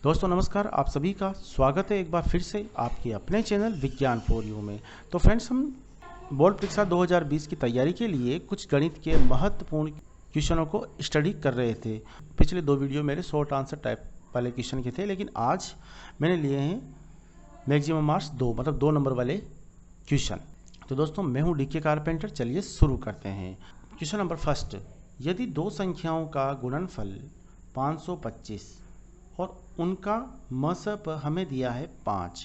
दोस्तों नमस्कार, आप सभी का स्वागत है एक बार फिर से आपके अपने चैनल विज्ञान फॉर यू में। तो फ्रेंड्स, हम बोर्ड परीक्षा 2020 की तैयारी के लिए कुछ गणित के महत्वपूर्ण क्वेश्चनों को स्टडी कर रहे थे। पिछले दो वीडियो मेरे शॉर्ट आंसर टाइप वाले क्वेश्चन के थे, लेकिन आज मैंने लिए हैं मैक्सिमम मार्क्स 2 मतलब 2 नंबर वाले क्वेश्चन। तो दोस्तों, मैं हूँ डीके कारपेंटर। चलिए शुरू करते हैं। क्वेश्चन नंबर फर्स्ट, यदि दो संख्याओं का गुणनफल 525 और उनका मसप हमें दिया है 5,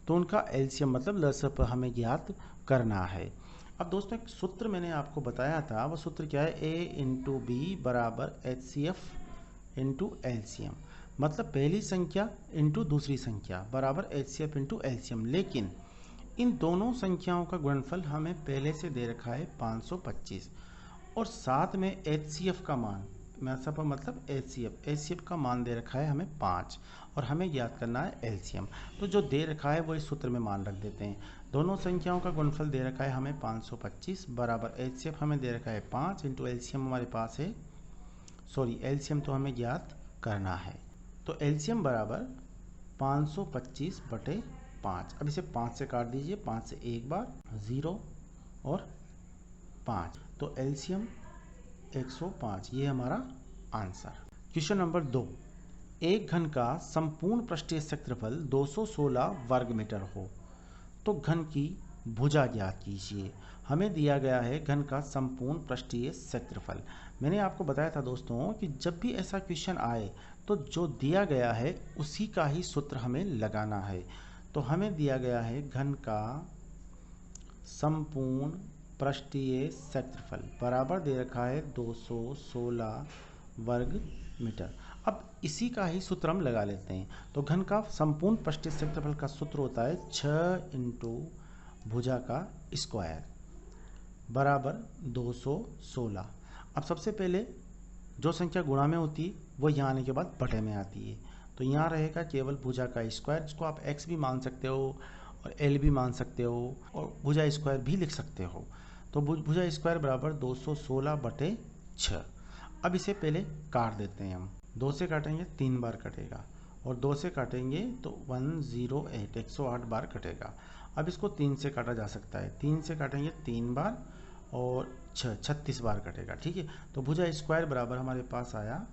तो उनका एलसीएम मतलब लसप हमें ज्ञात करना है। अब दोस्तों, एक सूत्र मैंने आपको बताया था, वह सूत्र क्या है? ए इंटू बी बराबर H C F into LCM, मतलब पहली संख्या इंटू दूसरी संख्या बराबर H C F into LCM. लेकिन इन दोनों संख्याओं का गुणनफल हमें पहले से दे रखा है 525 और साथ में एच सी एफ का मान, मैसप मतलब एच सी एफ का मान दे रखा है हमें 5 और हमें ज्ञात करना है एलसीएम। तो जो दे रखा है वो इस सूत्र में मान रख देते हैं। दोनों संख्याओं का गुणनफल दे रखा है हमें 525 बराबर एच सी एफ हमें दे रखा है 5 इंटू एलसीएम हमारे पास है, एलसीएम तो हमें ज्ञात करना है। तो एलसीएम बराबर 525 बटे 5। अब इसे 5 से काट दीजिए, 5 से एक बार 0 और 5, तो एलसीएम 105, ये हमारा आंसर। क्वेश्चन नंबर 2, एक घन का संपूर्ण पृष्ठीय क्षेत्रफल 216 वर्ग मीटर हो तो घन की भुजा ज्ञात कीजिए। हमें दिया गया है घन का संपूर्ण पृष्ठीय क्षेत्रफल। मैंने आपको बताया था दोस्तों कि जब भी ऐसा क्वेश्चन आए तो जो दिया गया है उसी का ही सूत्र हमें लगाना है। तो हमें दिया गया है घन का संपूर्ण पृष्ठीय क्षेत्रफल बराबर दे रखा है 216 वर्ग मीटर। अब इसी का ही सूत्र हम लगा लेते हैं। तो घन का संपूर्ण पृष्ठीय क्षेत्रफल का सूत्र होता है 6 इंटू भुजा का स्क्वायर बराबर 216। अब सबसे पहले जो संख्या गुणा में होती है वो यहाँ आने के बाद बटे में आती है। तो यहाँ रहेगा केवल भुजा का स्क्वायर, जिसको आप x भी मान सकते हो और l भी मान सकते हो और भुजा स्क्वायर भी लिख सकते हो। तो भुजा स्क्वायर बराबर 216 बटे 6। अब इसे पहले काट देते हैं हम। 2 से काटेंगे 3 बार कटेगा और 2 से काटेंगे तो 108 108 बार कटेगा। अब इसको 3 से काटा जा सकता है, 3 से काटेंगे 3 बार और 36 बार कटेगा। ठीक है, तो भुजा स्क्वायर बराबर हमारे पास आया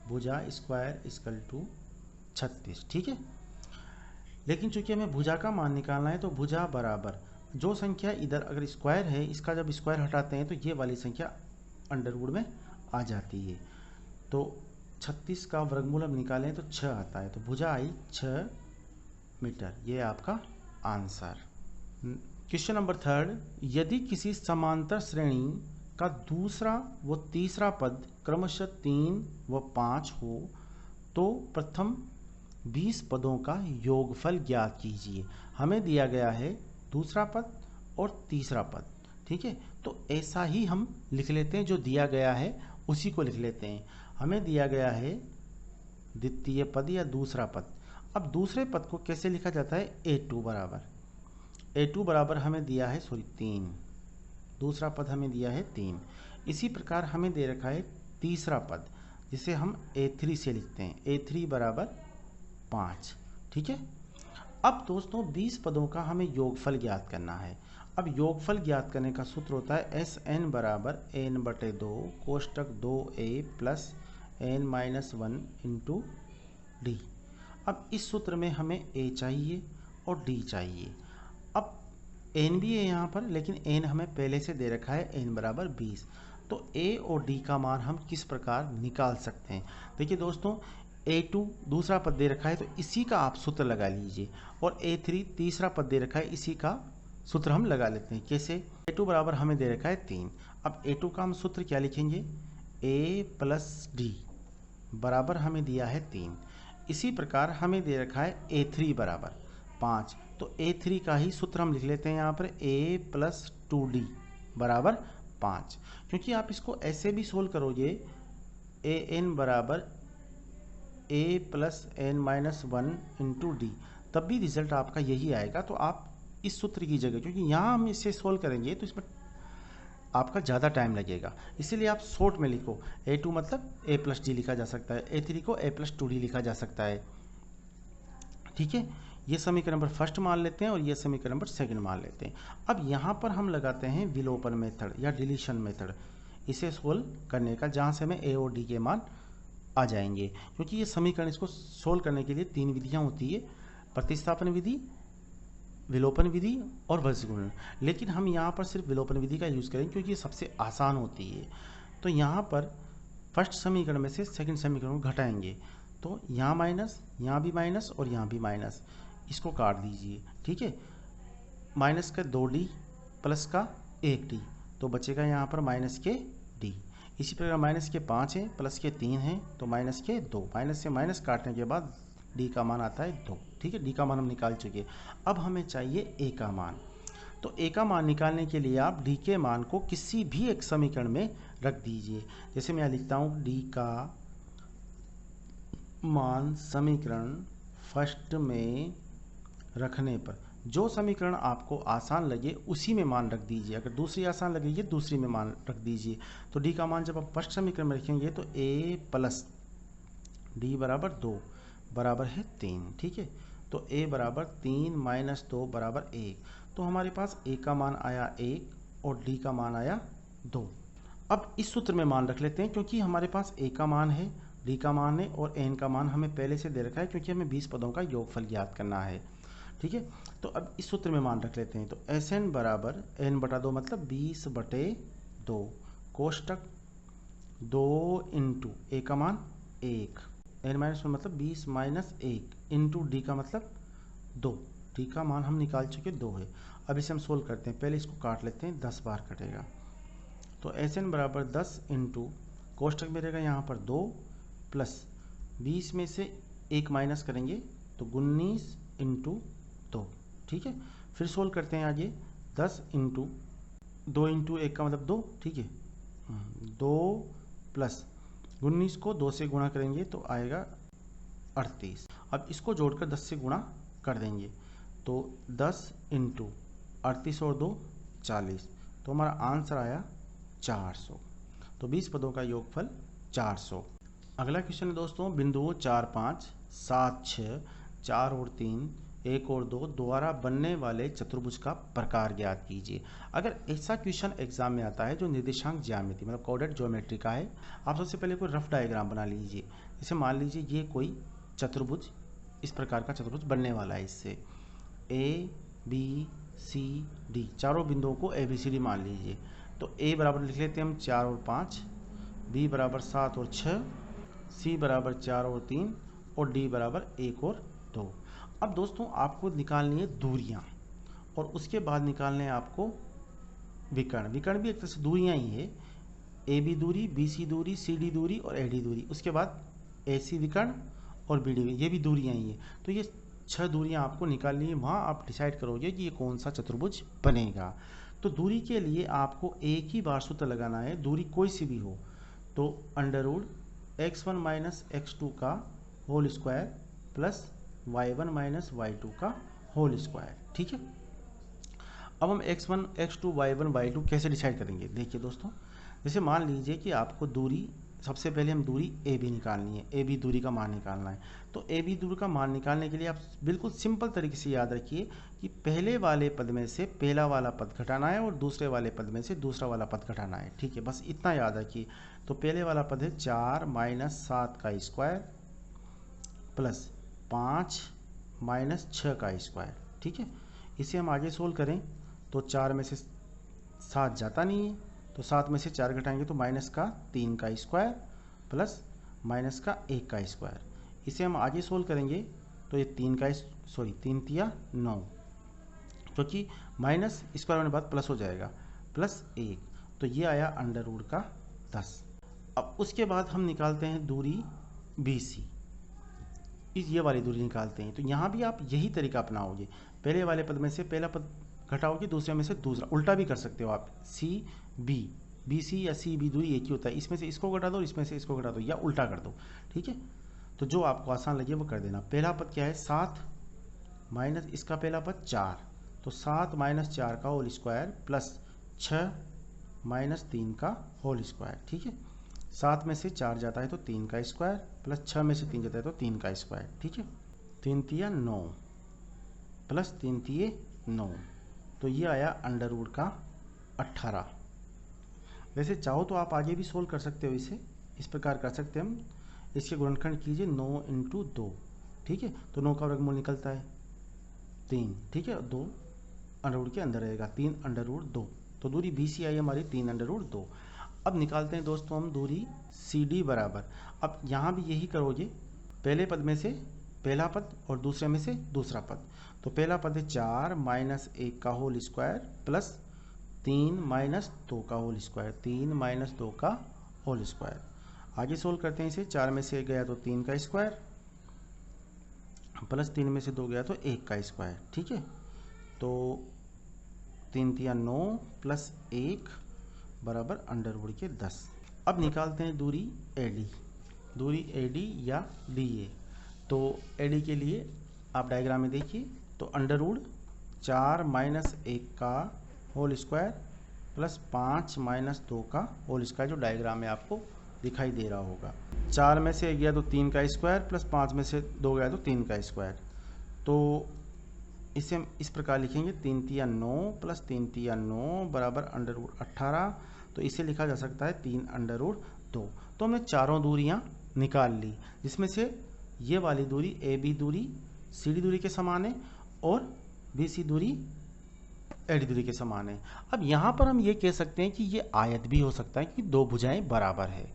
भुजा स्क्वायर इक्वल टू 36। ठीक है, लेकिन चूंकि हमें भुजा का मान निकालना है तो भुजा बराबर जो संख्या इधर अगर स्क्वायर है इसका जब स्क्वायर हटाते हैं तो ये वाली संख्या अंडरवुड में आ जाती है। तो 36 का वर्गमूल हम निकालें तो 6 आता है, तो भुजा आई 6 मीटर। ये आपका आंसर। क्वेश्चन नंबर 3, यदि किसी समांतर श्रेणी का दूसरा व तीसरा पद क्रमशः 3 व 5 हो तो प्रथम 20 पदों का योगफल ज्ञात कीजिए। हमें दिया गया है दूसरा पद और तीसरा पद। ठीक है, तो ऐसा ही हम लिख लेते हैं, जो दिया गया है उसी को लिख लेते हैं। हमें दिया गया है द्वितीय पद या दूसरा पद। अब दूसरे पद को कैसे लिखा जाता है? a2 बराबर हमें दिया है 3, दूसरा पद हमें दिया है 3। इसी प्रकार हमें दे रखा है तीसरा पद, जिसे हम a3 से लिखते हैं, a3 बराबर 5। ठीक है, अब दोस्तों 20 पदों का हमें योगफल ज्ञात करना है। अब योगफल ज्ञात करने का सूत्र होता है एस एन बराबर एन बटे 2 कोष्टक 2a plus N minus 1 into D. अब इस सूत्र में हमें a चाहिए और d चाहिए। अब n भी है यहाँ पर, लेकिन n हमें पहले से दे रखा है n बराबर 20। तो a और d का मान हम किस प्रकार निकाल सकते हैं? देखिए दोस्तों, a2 दूसरा पद दे रखा है तो इसी का आप सूत्र लगा लीजिए, और a3 तीसरा पद दे रखा है, इसी का सूत्र हम लगा लेते हैं। कैसे? a2 बराबर हमें दे रखा है 3। अब a2 का हम सूत्र क्या लिखेंगे? a प्लस डी बराबर हमें दिया है 3। इसी प्रकार हमें दे रखा है a3 बराबर 5, तो a3 का ही सूत्र हम लिख लेते हैं यहाँ पर a प्लस 2d बराबर 5। क्योंकि आप इसको ऐसे भी सोल्व करोगे, ए एन बराबर a plus N minus 1 into D, तब भी रिजल्ट आपका यही आएगा। तो आप इस सूत्र की जगह, क्योंकि यहाँ हम इसे सोल्व करेंगे तो इसमें आपका ज़्यादा टाइम लगेगा, इसीलिए आप शॉर्ट में लिखो। a2 मतलब a प्लस डी लिखा जा सकता है, a3 को a प्लस 2d लिखा जा सकता है। ठीक है, ये समीकरण नंबर फर्स्ट मान लेते हैं और ये समीकरण नंबर सेकंड मान लेते हैं। अब यहाँ पर हम लगाते हैं विलोपन मेथड या डिलीशन मेथड इसे सोल्व करने का, जहाँ से हमें ए और डी के मान आ जाएंगे। क्योंकि ये समीकरण, इसको सोल्व करने के लिए 3 विधियाँ होती है, प्रतिस्थापन विधि, विलोपन विधि और वज्र गुणन। लेकिन हम यहाँ पर सिर्फ विलोपन विधि का यूज़ करेंगे क्योंकि ये सबसे आसान होती है। तो यहाँ पर फर्स्ट समीकरण में से सेकंड समीकरण को घटाएंगे, तो यहाँ माइनस, यहाँ भी माइनस और यहाँ भी माइनस, इसको काट दीजिए। ठीक है, माइनस का 2d प्लस का 1d, तो बचेगा यहाँ पर माइनस के d। इसी प्रकार माइनस के 5 है, प्लस के 3 है, तो माइनस के 2। माइनस से माइनस काटने के बाद d का मान आता है 2। ठीक है, d का मान हम निकाल चुके। अब हमें चाहिए a का मान। तो a का मान निकालने के लिए आप d के मान को किसी भी एक समीकरण में रख दीजिए। जैसे मैं लिखता हूँ d का मान समीकरण फर्स्ट में रखने पर, जो समीकरण आपको आसान लगे उसी में मान रख दीजिए। अगर दूसरी आसान लगेगी दूसरी में मान रख दीजिए। तो d का मान जब आप फर्स्ट समीकरण में रखेंगे तो a प्लस d बराबर 2 बराबर है 3। ठीक है, तो a बराबर 3 माइनस 2 बराबर 1। तो हमारे पास a का मान आया 1 और d का मान आया 2। अब इस सूत्र में मान रख लेते हैं, क्योंकि हमारे पास a का मान है, d का मान है और n का मान हमें पहले से दे रखा है, क्योंकि हमें 20 पदों का योगफल ज्ञात करना है। ठीक है, तो अब इस सूत्र में मान रख लेते हैं। तो Sn बराबर n बटा 2 मतलब 20 बटे 2 कोष्टक 2 इंटू a का मान 1, n माइनस 1 मतलब 20 माइनस 1 इंटू d का मतलब 2। d का मान हम निकाल चुके 2 है। अब इसे हम सोल्व करते हैं। पहले इसको काट लेते हैं, 10 बार कटेगा। तो Sn बराबर 10 इंटू कोष्टक में रहेगा यहाँ पर 2 प्लस 20 में से 1 माइनस करेंगे तो 19 इंटू 2। ठीक है, फिर सोल्व करते हैं आगे। 10 इंटू 2 इंटू 1 का मतलब 2। ठीक है, 2 प्लस 19 को 2 से गुणा करेंगे तो आएगा 38। अब इसको जोड़कर 10 से गुणा कर देंगे तो 10 इंटू 38 और 2 40, तो हमारा आंसर आया 400। तो 20 पदों का योगफल 400। अगला क्वेश्चन है दोस्तों, बिंदुओं 4, 5, 7, 6, 4 और 3, 1 और 2 द्वारा बनने वाले चतुर्भुज का प्रकार ज्ञात कीजिए। अगर ऐसा क्वेश्चन एग्जाम में आता है जो निर्देशांक ज्यामिति मतलब कोऑर्डिनेट ज्योमेट्री का है, आप सबसे पहले कोई रफ डायग्राम बना लीजिए। जैसे मान लीजिए ये कोई चतुर्भुज, इस प्रकार का चतुर्भुज बनने वाला है। इससे ए बी सी डी चारों बिंदुओं को ए बी सी डी मान लीजिए। तो ए बराबर लिख लेते हैं हम 4 और 5, बी बराबर 7 और 6, सी बराबर 4 और 3 और डी बराबर 1 और 2। अब दोस्तों आपको निकालनी है दूरियां और उसके बाद निकालने हैं आपको विकर्ण। विकर्ण भी एक तरह से दूरियां ही है, ए बी दूरी, बी सी दूरी, सी डी दूरी और ए डी दूरी। उसके बाद ए सी विकर्ण और बी डी, ये भी दूरियां ही है। तो ये 6 दूरियां आपको निकालनी है। वहाँ आप डिसाइड करोगे कि ये कौन सा चतुर्भुज बनेगा। तो दूरी के लिए आपको एक ही बार सूत्र लगाना है, दूरी कोई सी भी हो। तो under root x1 minus x2 का whole square plus y1 minus y2 का होल स्क्वायर। ठीक है, अब हम x1 x2 y1 y2 कैसे डिसाइड करेंगे? देखिए दोस्तों, जैसे मान लीजिए कि आपको दूरी, सबसे पहले हम दूरी ए बी निकालनी है, ए बी दूरी का मान निकालना है। तो ए बी दूरी का मान निकालने के लिए आप बिल्कुल सिंपल तरीके से याद रखिए कि पहले वाले पद में से पहला वाला पद घटाना है और दूसरे वाले पद में से दूसरा वाला पद घटाना है। ठीक है, बस इतना याद रखिए। तो पहले वाला पद है 4 माइनस 7 का स्क्वायर प्लस 5 माइनस 6 का स्क्वायर। ठीक है, इसे हम आगे सोल्व करें तो 4 में से 7 जाता नहीं है, तो 7 में से 4 घटाएंगे तो माइनस का 3 का स्क्वायर प्लस माइनस का 1 का स्क्वायर। इसे हम आगे सोल्व करेंगे तो ये 3 तिया 9, क्योंकि माइनस स्क्वायर होने के बाद प्लस हो जाएगा, प्लस 1, तो ये आया अंडर रूट का 10। अब उसके बाद हम निकालते हैं दूरी बी सी, ये वाली दूरी निकालते हैं। तो यहाँ भी आप यही तरीका अपनाओगे, पहले वाले पद में से पहला पद घटाओगे, दूसरे में से दूसरा। उल्टा भी कर सकते हो आप, सी बी, बी सी या सी बी दूरी एक ही होता है, इसमें से इसको घटा दो, इसमें से इसको घटा दो, या उल्टा कर दो। ठीक है, तो जो आपको आसान लगे वो कर देना। पहला पद क्या है 7 माइनस इसका पहला पद 4, तो 7 माइनस 4 का होल स्क्वायर प्लस 6 माइनस 3 का होल स्क्वायर। ठीक है, 7 में से 4 जाता है तो 3 का स्क्वायर प्लस 6 में से 3 जाता है तो 3 का स्क्वायर। ठीक है, 3 तिया 9 प्लस 3 तिये 9, तो ये आया अंडर रूट का 18। वैसे चाहो तो आप आगे भी सोल्व कर सकते हो, इसे इस प्रकार कर सकते हैं हम, इसके गुणनखंड कीजिए 9 इंटू 2, ठीक है, तो 9 का वर्गमूल निकलता है 3, ठीक है, 2 अंडर रूट के अंदर रहेगा 3 अंडर रूट 2, तो दूरी BC आई हमारी 3 अंडर रूट 2। अब निकालते हैं दोस्तों हम दूरी CD बराबर, अब यहाँ भी यही करोगे, पहले पद में से पहला पद और दूसरे में से दूसरा पद, तो पहला पद है 4 माइनस 1 का होल स्क्वायर प्लस 3 माइनस 2 का होल स्क्वायर, 3 माइनस 2 का होल स्क्वायर। आगे सोल्व करते हैं इसे, 4 में से 1 गया तो 3 का स्क्वायर प्लस 3 में से 2 गया तो 1 का स्क्वायर, ठीक है, तो 3 तिया 9 प्लस 1 बराबर अंडर रूट के 10। अब निकालते हैं दूरी AD या DA। तो AD के लिए आप डायग्राम में देखिए, तो अंडर रूट 4 माइनस 1 का होल स्क्वायर प्लस 5 माइनस 2 का होल स्क्वायर, जो डायग्राम में आपको दिखाई दे रहा होगा। 4 में से 1 गया तो 3 का स्क्वायर प्लस 5 में से 2 गया तो 3 का स्क्वायर, तो इसे हम इस प्रकार लिखेंगे 3 तिया 9 प्लस 3 तिया 9 बराबर अंडर रूट 18, तो इसे लिखा जा सकता है 3 अंडर रूट 2। तो हमने चारों दूरियां निकाल ली, जिसमें से ये वाली दूरी AB दूरी CD दूरी के समान है और BC दूरी AD दूरी के समान है। अब यहाँ पर हम ये कह सकते हैं कि ये आयत भी हो सकता है कि दो भुजाएं बराबर है,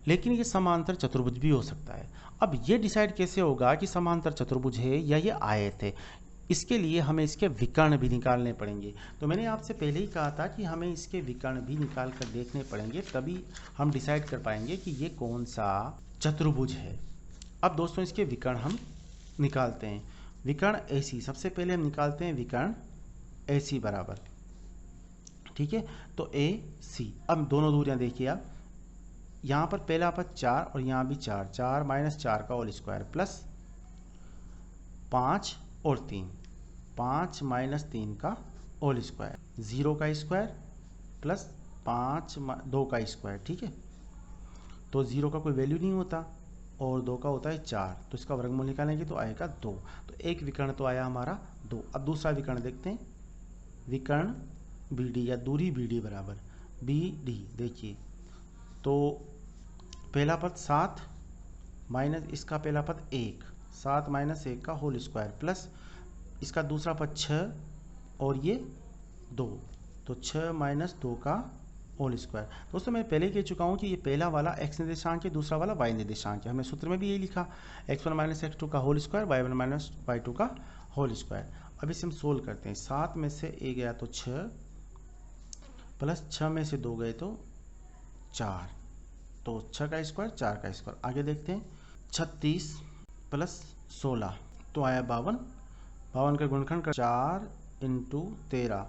लेकिन ये समांतर चतुर्भुज भी हो सकता है। अब ये डिसाइड कैसे होगा कि समांतर चतुर्भुज है या ये आयत है, इसके लिए हमें इसके विकर्ण भी निकालने पड़ेंगे। तो मैंने आपसे पहले ही कहा था कि हमें इसके विकर्ण भी निकाल कर देखने पड़ेंगे, तभी हम डिसाइड कर पाएंगे कि ये कौन सा चतुर्भुज है। अब दोस्तों इसके विकर्ण हम निकालते हैं। विकर्ण AC, सबसे पहले हम निकालते हैं विकर्ण AC बराबर, ठीक है, तो AC। अब दोनों दूरियां देखिए आप, यहाँ पर पहला पद 4 और यहाँ भी 4, 4 माइनस 4 का होल स्क्वायर प्लस 5 और 3, 5 माइनस 3 का होल स्क्वायर, 0 का स्क्वायर प्लस 5 2 का स्क्वायर, ठीक है, तो 0 का कोई वैल्यू नहीं होता और 2 का होता है 4, तो इसका वर्गमूल निकालेंगे तो आएगा 2, तो एक विकर्ण तो आया हमारा 2। अब दूसरा विकर्ण देखते हैं, विकर्ण BD या दूरी BD बराबर BD, देखिए तो पहला पद 7 माइनस इसका पहला पद 1, 7 माइनस 1 का होल स्क्वायर प्लस इसका दूसरा पद 6 और ये 2, तो 6 माइनस 2 का होल स्क्वायर। दोस्तों मैं पहले कह चुका हूँ कि ये पहला वाला x निर्देशांक है, दूसरा वाला y निर्देशांक है। हमने सूत्र में भी यही लिखा, x1 माइनस x2 का whole square, y1 minus y2 का होल स्क्वायर। अब इसे हम सोल्व करते हैं, 7 में से 1 गया तो 6 प्लस 6 में से 2 गए तो 4, तो 6 का स्क्वायर 4 का स्क्वायर। आगे देखते हैं, 36 प्लस 16 तो आया 52, 52 का गुणनखंड कर 4 इंटू 13,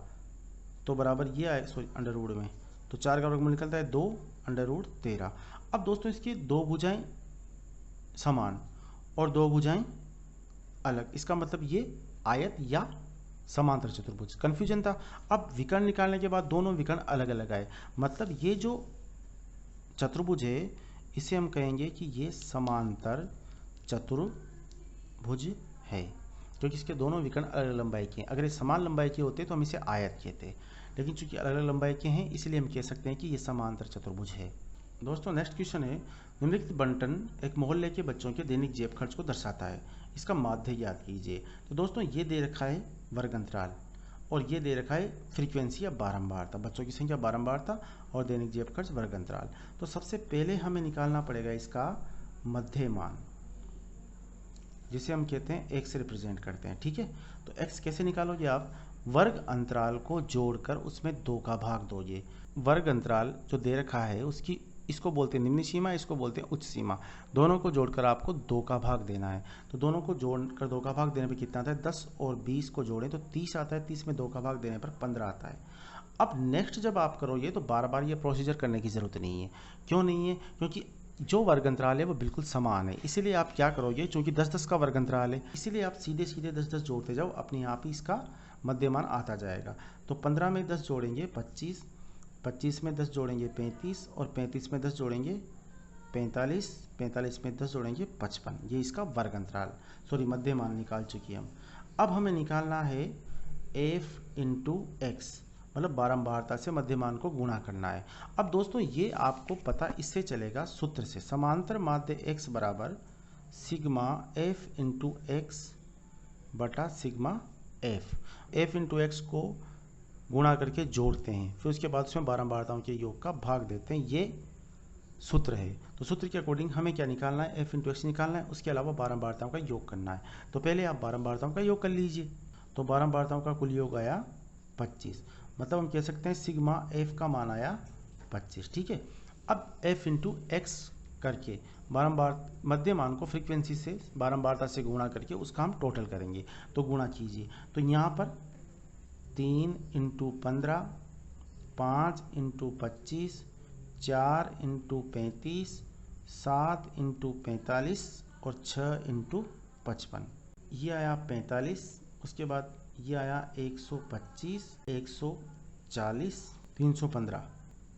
तो बराबर ये आए, सॉरी अंडर रूट में, तो 4 का वर्गमूल निकलता है 2 अंडर रूट 13। अब दोस्तों इसकी दो भुजाएं समान और दो भुजाएं अलग, इसका मतलब ये आयत या समांतर चतुर्भुज। कंफ्यूजन था। अब विकर्ण निकालने के बाद दोनों विकर्ण अलग अलग आए, मतलब ये जो चतुर्भुज है इसे हम कहेंगे कि ये समांतर चतुर्भुज है, क्योंकि इसके दोनों विकर्ण अलग अलग लंबाई के हैं। अगर ये समान लंबाई के होते तो हम इसे आयत कहते, लेकिन चूंकि अलग अलग लंबाई के हैं इसलिए हम कह सकते हैं कि ये समांतर चतुर्भुज है। दोस्तों नेक्स्ट क्वेश्चन है, निम्नलिखित बंटन एक मोहल्ले के बच्चों के दैनिक जेब खर्च को दर्शाता है, इसका माध्य याद कीजिए। तो दोस्तों ये दे रखा है वर्ग अंतराल और ये दे रखा है फ्रीक्वेंसी या बारंबारता, बच्चों की संख्या बारंबारता और दैनिक जेब खर्च वर्ग अंतराल। तो सबसे पहले हमें निकालना पड़ेगा इसका मध्य मान, जिसे हम कहते हैं x से रिप्रेजेंट करते हैं, ठीक है। तो x कैसे निकालोगे आप, वर्ग अंतराल को जोड़कर उसमें 2 का भाग दोगे। वर्ग अंतराल जो दे रखा है उसकी, इसको बोलते हैं निम्न सीमा, इसको बोलते हैं उच्च सीमा, दोनों को जोड़कर आपको 2 का भाग देना है। तो दोनों को जोड़कर 2 का भाग देने पर कितना आता है, 10 और 20 को जोड़ें तो 30 आता है, 30 में 2 का भाग देने पर 15 आता है। अब नेक्स्ट जब आप करोगे तो बार बार ये प्रोसीजर करने की ज़रूरत नहीं है। क्यों नहीं है, क्योंकि जो वर्ग अंतराल है वो बिल्कुल समान है, इसीलिए आप क्या करोगे, चूंकि 10-10 का वर्ग अंतराल है इसीलिए आप सीधे सीधे 10-10 जोड़ते जाओ, अपने आप ही इसका मध्यमान आता जाएगा। तो 15 में 10 जोड़ेंगे 25, 25 में 10 जोड़ेंगे 35 और 35 में 10 जोड़ेंगे 45, 45 में 10 जोड़ेंगे 55, ये इसका वर्ग अंतराल, सॉरी मध्य मान निकाल चुकी हम। अब हमें निकालना है f इंटू एक्स, मतलब बारंबारता से मध्यमान को गुणा करना है। अब दोस्तों ये आपको पता इससे चलेगा सूत्र से, समांतर माध्य x बराबर सिग्मा f इंटू एक्स बटा सिग्मा f इंटू एक्स को गुणा करके जोड़ते हैं, फिर उसके बाद उसमें बारंबारताओं के योग का भाग देते हैं, ये सूत्र है। तो सूत्र के अकॉर्डिंग हमें क्या निकालना है, f इंटू एक्स निकालना है, उसके अलावा बारंबारताओं का योग करना है। तो पहले आप बारंबारताओं का योग कर लीजिए, तो बारंबारताओं का कुल योग आया 25, मतलब हम कह सकते हैं सिग्मा f का मान आया 25, ठीक है। अब f इंटू एक्स करके बारंबार मध्य मान को फ्रीक्वेंसी से बारंबारता से गुणा करके उसका हम टोटल करेंगे, तो गुणा कीजिए। तो यहाँ पर 3 इंटू 15, 5 इंटू 25, 4 इंटू 35, 7 इंटू 45 और 6 इंटू 55, ये आया 45। उसके बाद ये आया 125, 140, 315,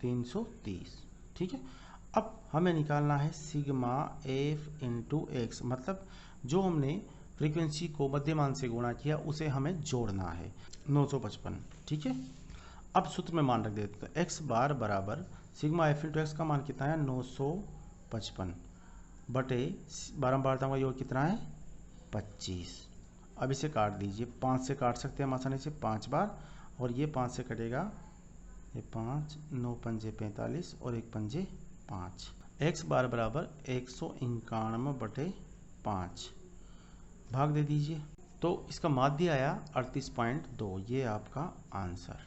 330, ठीक है। अब हमें निकालना है सिग्मा f इंटू एक्स, मतलब जो हमने फ्रीक्वेंसी को मध्यमान से गुणा किया उसे हमें जोड़ना है, 955, ठीक है। अब सूत्र में मान रख देते हैं, x बार बराबर सिग्मा f इंटू एक्स का मान कितना है 955 बटे बारंबारताओं का योग कितना है 25। अब इसे काट दीजिए, 5 से काट सकते हैं हम आसानी से 5 बार, और ये 5 से कटेगा, ये 5, 9 पंजे 45 और 1 पंजे 5। x बार बराबर 191 बटे 5, भाग दे दीजिए, तो इसका माध्य आया 38.2, ये आपका आंसर।